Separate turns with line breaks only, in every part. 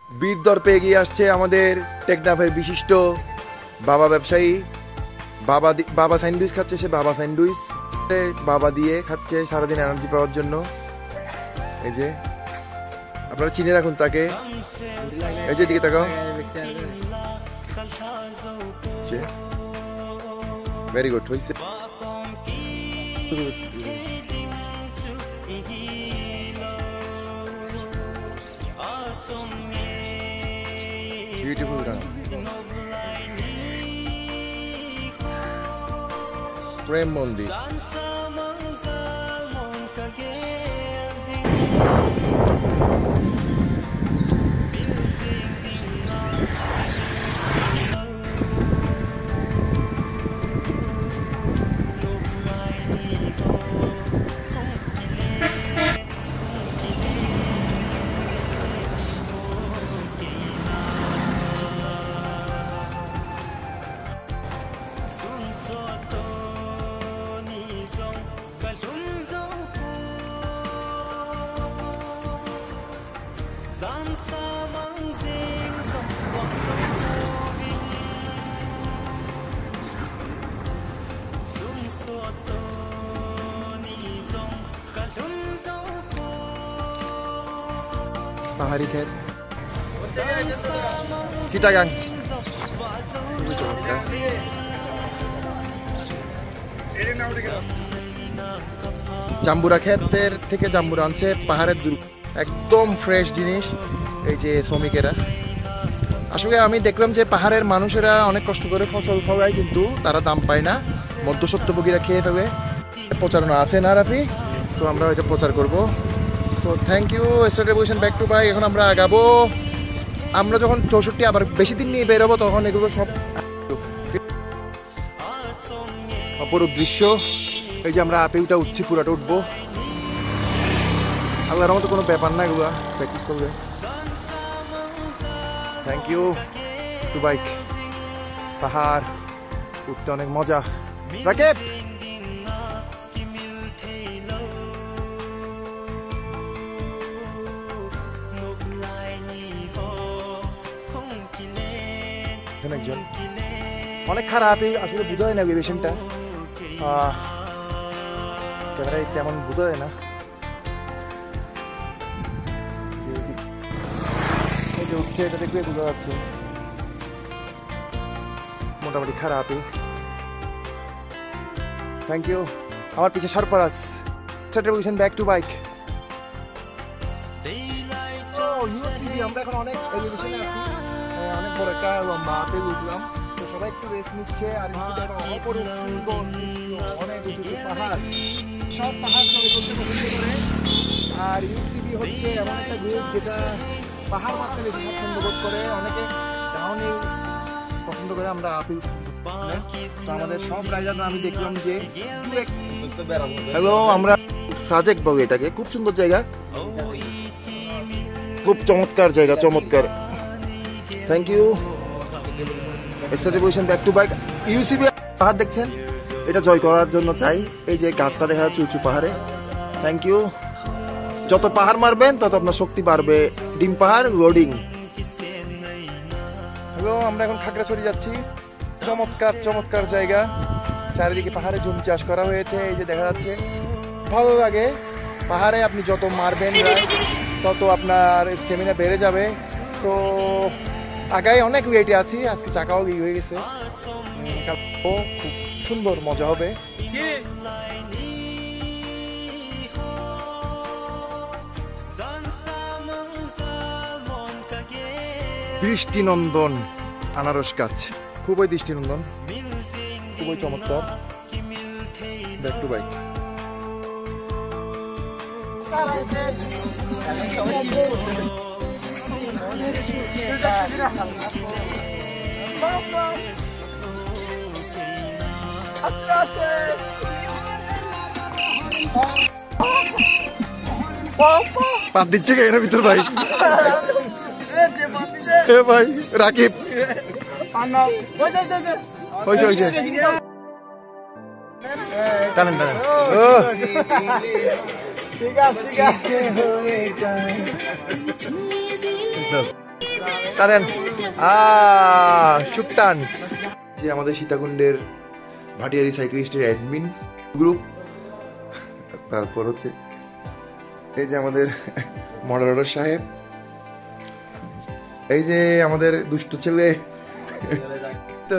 বীর দর্পে এগিয়ে আসছে আমাদের টেকনাফের বিশিষ্ট বাবা ব্যবসায়ী। বাবা স্যান্ডউইচ খাচ্ছে, সে বাবা স্যান্ডউইচ বাবা দিয়ে খাচ্ছে সারাদিন এনার্জি পাওয়ার জন্য। এই যে আপনারা চিনে রাখুন তাকে। এই যে দিকে তাকাও, ভেরি গুড হয়েছে। বিউটিফুল গান, প্রেম মন্দির। পাহাড়ি ক্ষেত, চিটাগাং। জাম্বুরা ক্ষেতের থেকে জাম্বুরা আনছে পাহাড়ের দূর, একদম ফ্রেশ জিনিস। এই যে শ্রমিকেরা, আসলে আমি দেখলাম যে পাহাড়ের মানুষেরা অনেক কষ্ট করে ফসল ফলায়, কিন্তু তারা দাম পায় না, মধ্যস্বত্বভোগীরা খেয়ে ফেলে। প্রচারণা আছে না রাফি, তো আমরা এটা প্রচার করবো। তো thank you start revolution back to bike. এখন আমরা আগাবো। আমরা যখন 64 আবার বেশি দিন নিয়ে বেরোবো, তখন এগুলো সব অপরূপ দৃশ্য। এই যে আমরা আপেউটা উঠছি, পুরাটা উঠবো। আল্লাহর মতো কোনো ব্যাপার না, এগুলো প্র্যাকটিস করবে। Thank you to bike. পাহাড় উঠতে অনেক মজা। রাকেব একজন অনেক খারাপ, আসলে বোঝা যায় না এলিভেশনটা, ক্যামেরায় তেমন বোঝা যায় না। এই যে উঠছে, এটা দেখবে বোঝা যাচ্ছে মোটামুটি খারাপই। Thank you. আমার পিছিয়ে Sarfaraz, start revolution back to bike. আমরা এখন অনেক এলিভেশনে আছি, অনেক বড় একটা লম্বা আপেল উঠলাম। তো সবাই একটু রেস্ট নিচ্ছে। আর অপরূপ সুন্দর অনেক উঁচু পাহাড়, সব পাহাড় সবাই করতে পছন্দ করে। আর ইউসিবি হচ্ছে এমন একটা গ্রুপ যেটা পাহাড় মারতে বেশি পছন্দ বোধ করে, অনেকে ডাউনহিল পছন্দ করে। আমরা আপেল, তো আমাদের সব রাইডাররা আমি দেখলাম যে হ্যালো, আমরা সাজেক বলে এটাকে, খুব সুন্দর জায়গা, খুব চমৎকার জায়গা, চমৎকার। Thank you start revolution back to bike. UCB পাহাড় দেখছেন, এটা জয় করার জন্য চাই। এই যে গাছটা দেখা যাচ্ছে উঁচু পাহাড়ে। Thank you. যত পাহাড় মারবেন তত আপনার শক্তি বাড়বে। ডিম পাহাড় লোডিং। হ্যালো, আমরা এখন খাগড়াছড়ি যাচ্ছি। চমৎকার চমৎকার জায়গা, চারিদিকে পাহাড়ে জুম চাষ করা হয়েছে। এই যে দেখা যাচ্ছে, ভালো লাগে। পাহাড়ে আপনি যত মারবেন তত আপনার স্টেমিনা বেড়ে যাবে। তো আগায় অনেক ওয়েটে আছি, আজকে চাকাও হয়ে গেছে। খুব সুন্দর মজা হবে। দৃষ্টিনন্দন আনারস গাছ, খুবই দৃষ্টিনন্দন, খুবই চমৎকার। Back to bike. পাত দিচ্ছে কেন ভিতর ভাই? ভাই রাকিব হয়েছে হয়েছে টানেন টানেন। ঠিক আছে ঠিক আছে। কারেন সুকটান যে আমাদের সীতাকুণ্ডের ভাটিয়ারি সাইক্লিস্টের অ্যাডমিন গ্রুপ। তারপর হচ্ছে এই যে আমাদের মডারেটর সাহেব, এই যে আমাদের দুষ্ট ছেলে তো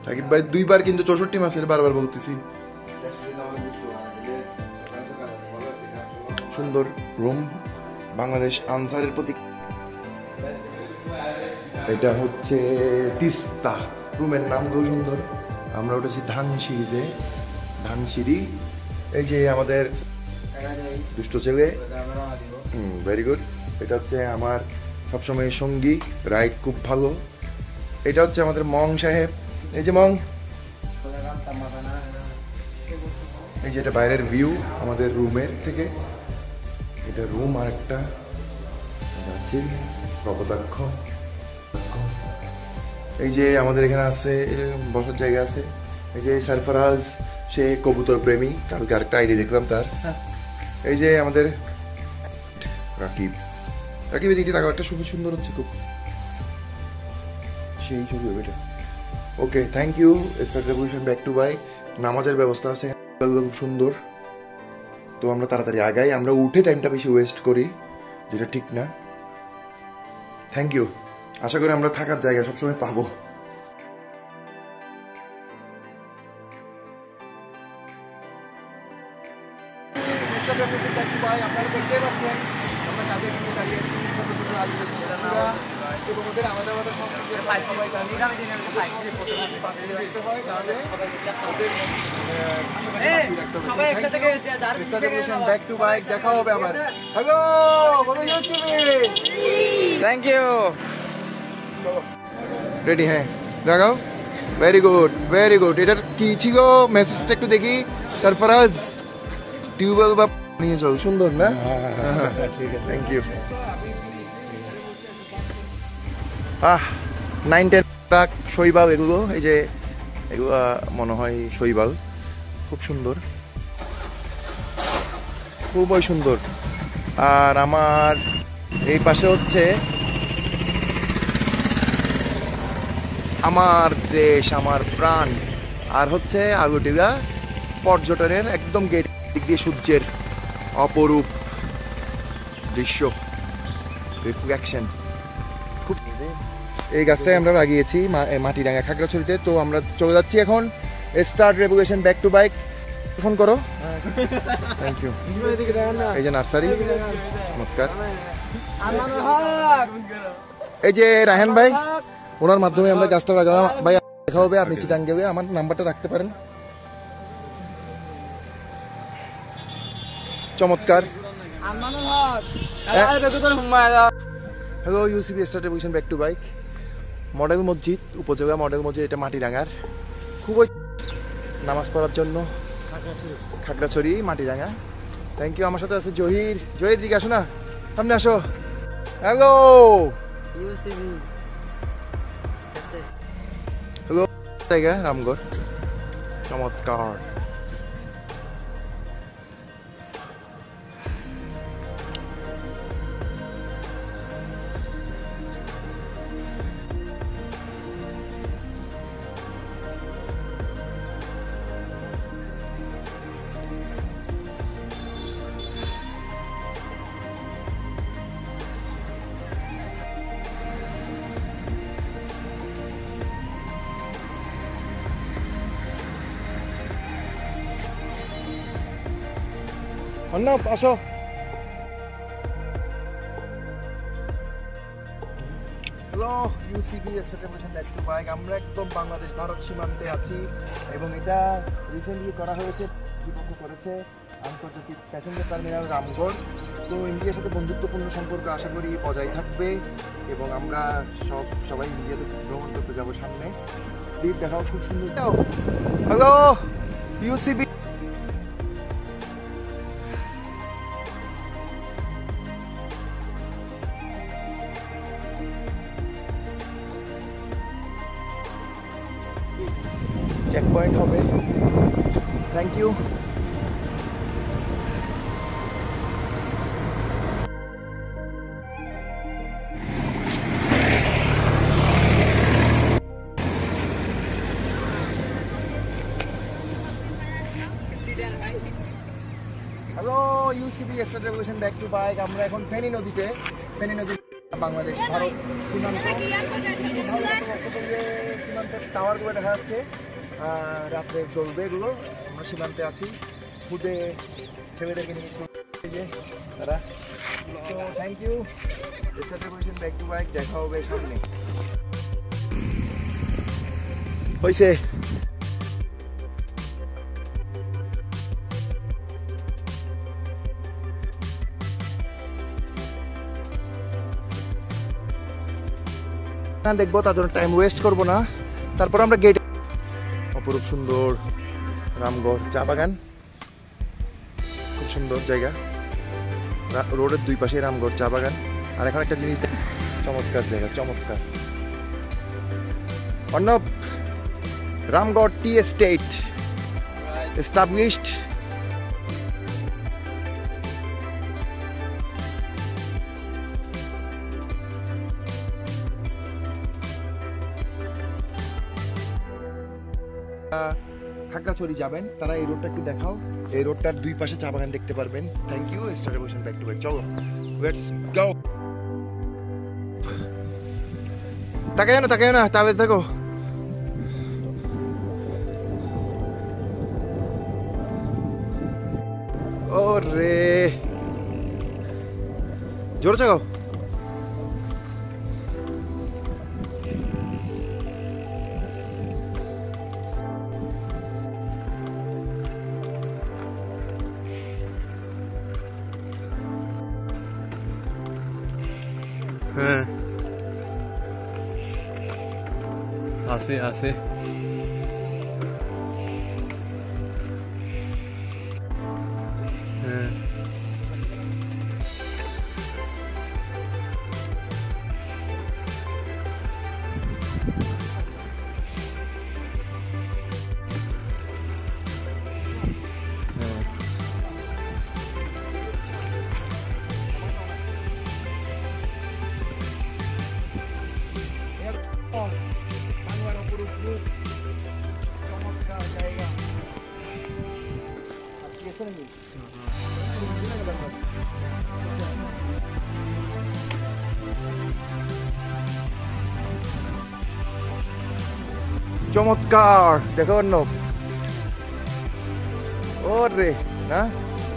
সাকিব ভাই 2 বার কিন্তু 64 মাসের বারবার বলতেছি। সুন্দর রুম, বাংলাদেশ আনসারের প্রতীক। এটা হচ্ছে তিস্তা, রুমের নাম খুব সুন্দর। আমরা উঠেছি ধানসিঁড়িতে, ধানসিঁড়ি। এই যে আমাদের দুষ্ট ছেলে, ভেরি গুড। এটা হচ্ছে আমার সবসময় সঙ্গী, রাইড খুব ভালো। এটা হচ্ছে আমাদের মং সাহেব, এই যে মং। এই যে এটা বাইরের ভিউ আমাদের রুমের থেকে, এটা রুম আর একটা আছে কপোতাক্ষ। এই যে আমাদের এখানে আছে বসার জায়গা আছে। এই যে সারফরাজ, সে কবুতর প্রেমী, কালকে আরেকটা আইডি দেখলাম তার। এই যে আমাদের রাকিব, রাকিব এদিকে তাকাও, একটা খুব সুন্দর হচ্ছে, খুব সেই ছবি এটা। Okay, thank you star revolution back to bike. নামাজের ব্যবস্থা আছে খুব সুন্দর। তো আমরা তাড়াতাড়ি আগাই, আমরা উঠে টাইমটা বেশি ওয়েস্ট করি, যেটা ঠিক না। থ্যাংক ইউ, আশা করি আমরা থাকার জায়গা সবসময় পাবো। আপনারা দেখতেই পাচ্ছেন আমরা কাদের নিয়ে দাঁড়িয়ে আছি, ছোট ছোট এবং ওদের আমাদের আমাদের সংস্কৃতির সবাই জানি বাঁচিয়ে রাখতে হয়, তাহলে ওদের ব্যাক টু বাইক। দেখা হবে আবার। Hello thank you, ready? হ্যাঁ লাগাও, ভেরি গুড ভেরি গুড। এটার কি ছিল মেসেজটা একটু দেখি। সরফরাজ টিউবওয়েল বা নিয়ে যাও, সুন্দর না? ঠিক আছে, থ্যাংক ইউ। 9-10 ট্রাক শৈবাল, এগুলো এই যে এগুলো মনে হয় শৈবাল, খুব সুন্দর, খুবই সুন্দর। আর আমার এই পাশে হচ্ছে আমার দেশ, আমার প্রাণ, আর হচ্ছে আগুটিলা পর্যটনের একদম গেট দিক দিয়ে সূর্যের অপরূপ দৃশ্য, রিফ্লেকশন। খুব এই গাছটাই আমরা লাগিয়েছি মাটিরাঙ্গা খাগড়াছড়িতে। তো আমরা চলে যাচ্ছি এখন star revolution back to bike. Phone করো, থ্যাংক ইউ। এই যে নার্সারি, নমস্কার। এই যে রায়হান ভাই, ওনার মাধ্যমে আমরা গাছটা লাগালাম। ভাই দেখা হবে, আপনি চিটাং গেলে আমার নাম্বারটা রাখতে পারেন। চমৎকার। Hello UCB star revolution back to bike. Model মসজিদ, উপজেলা মডেল মসজিদ, এটা মাটিরাঙ্গার, খুবই নামাজ পড়ার জন্য। খাগড়াছড়ি মাটিরাঙ্গা। Thank you. আমার সাথে আছে জহির। জহির দিকে আসো না, সামনে আসো। হ্যালো হ্যালো, জায়গা রামগড়, চমৎকার। অর্ণব আসো। Hello UCB star revolution back to bike. আমরা একদম বাংলাদেশ ভারত সীমান্তে আছি এবং এটা রিসেন্টলি করা হয়েছে, কর্তৃপক্ষ করেছে আন্তর্জাতিক প্যাসেঞ্জার টার্মিনাল রামগড়। তো ইন্ডিয়ার সাথে বন্ধুত্বপূর্ণ সম্পর্ক আশা করি বজায় থাকবে এবং আমরা সবাই ইন্ডিয়াতে ভ্রমণ করতে যাবো সামনে। দ্বীপ দেখাও, খুব সুন্দর। Hello UCB. চেক পয়েন্ট হবে। Thank you. Star revolution back to bike. আমরা এখন ফেনী নদীতে, ফেনী নদী বাংলাদেশ ভারত সীমান্ত, সীমান্তের টাওয়ারগুলো দেখা যাচ্ছে, রাত্রে জ্বলবে এগুলো। আমরা সীমান্তে আছি, খুদে ছেলেদেরকে নিয়ে তারা। তো thank you star revolution back to bike, দেখা হবে সামনে। হয়েছে দেখবো, তার জন্য টাইম ওয়েস্ট করবো না। তারপর আমরা গেট, অপরূপ সুন্দর রামগড় চা বাগান, খুব সুন্দর জায়গা, রোডের দুই পাশে রামগড় চা বাগান। আর এখন একটা জিনিস, চমৎকার জায়গা, চমৎকার। Arnab, Ramgarh tea estate established Khagrachari যাবেন তারা এই রোডটা একটু দেখাও। এই রোডটার দুই পাশে চা বাগান দেখতে পারবেন। Thank you star revolution back to back. চলো লেটস গো। তাকায় না তাহলে দেখো। ওরে জোরে চাগাও।
হ্যাঁ আছে আছে। হ্যাঁ
চমৎকার জায়গা। চমৎকার দেখো অর্ণব। ওরে না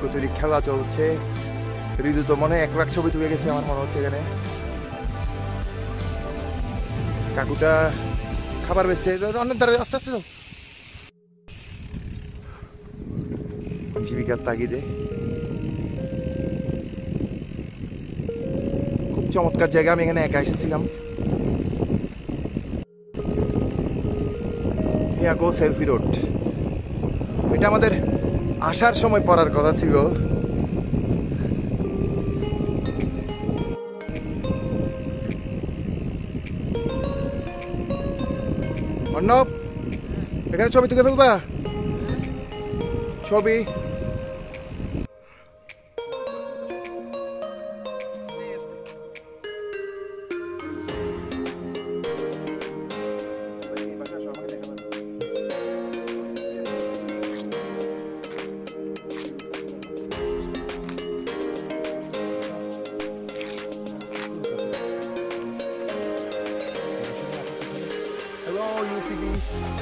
কচুরি খেলা চলছে। ঋতু তো মনে হয় 1 লাখ ছবি তুলে গেছে আমার মনে হচ্ছে। এখানে কাকুটা খাবার বেচছে অনেক দ্বারা আস্তে আস্তে জীবিকার তাগিদে। খুব চমৎকার জায়গা। আমি এখানে একা এসেছিলাম। সেলফি রোড, এটা আমাদের আসার সময় পড়ার কথা ছিল। অর্ণব এখানে ছবি তুলে ফেলবা, ছবি।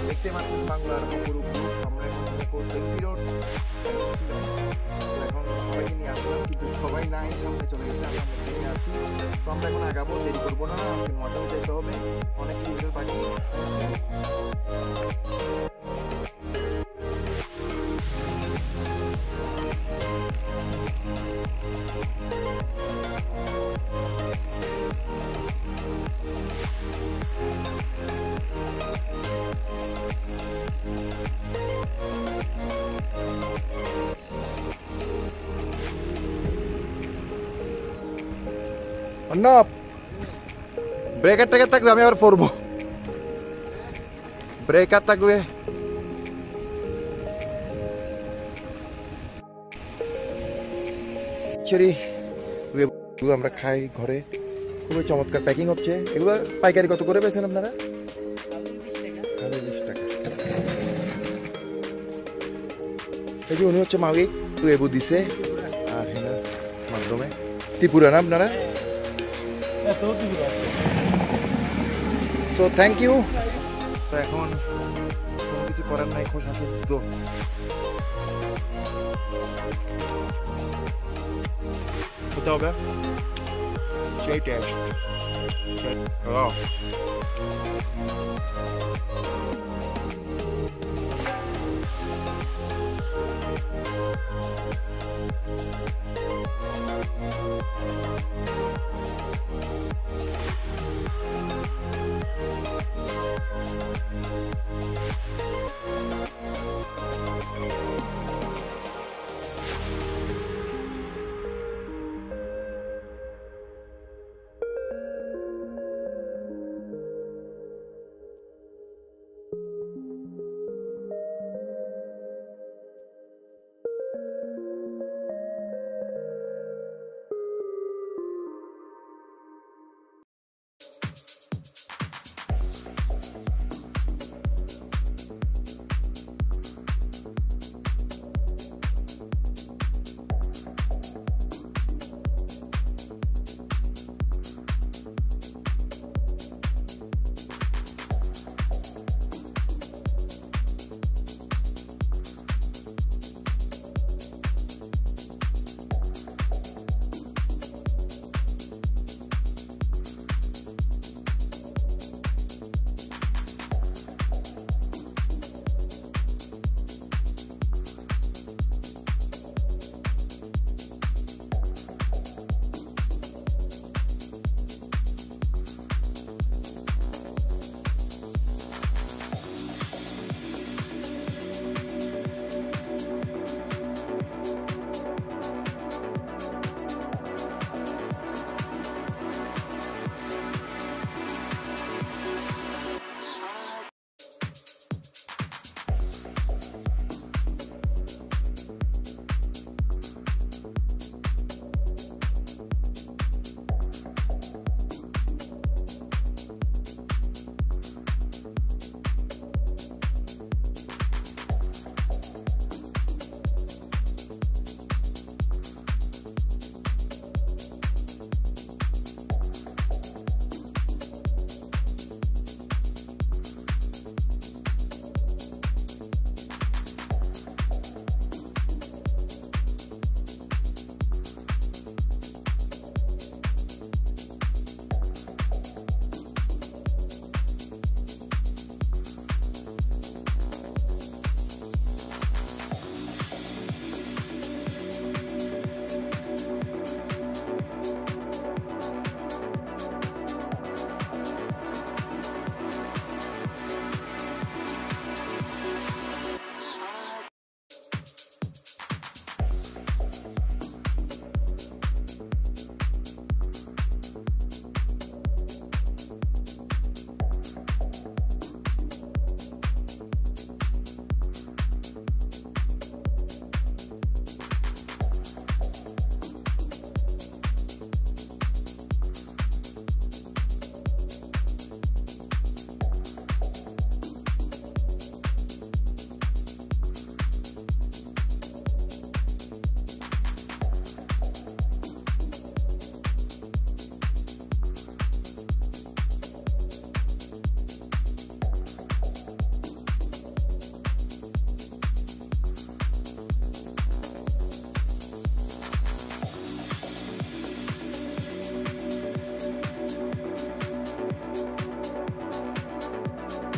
দেখতে পাচ্ছেন বাংলার অপরূপ। আমরা এখন এখন সবাইকে নিয়ে আসলাম, কিন্তু সবাই নাই, সামনে চলে গেছে। আমরা নিয়ে আসছি, তো আমরা এখন আগাবো, দেরি করবো না। আমাকে নটাও যেতে হবে, অনেক কিলোমিটার বাকি। অর্ণব ব্রেকার টেকার থাকবে, আমি আবার পড়বো। ব্রেকার থাকবে। আমরা খাই ঘরে, খুবই চমৎকার প্যাকিং হচ্ছে। এগুলো পাইকারি কত করে পেয়েছেন আপনারা? 20 টাকা। এই যে উনি হচ্ছে মালিক, এবু দিছে। আর ত্রিপুরা না আপনারা? So thank you. তো এখন কোনো কিছু করার নাই, খোসা সিদ্ধ। খেতে হবে সেই টেস্ট।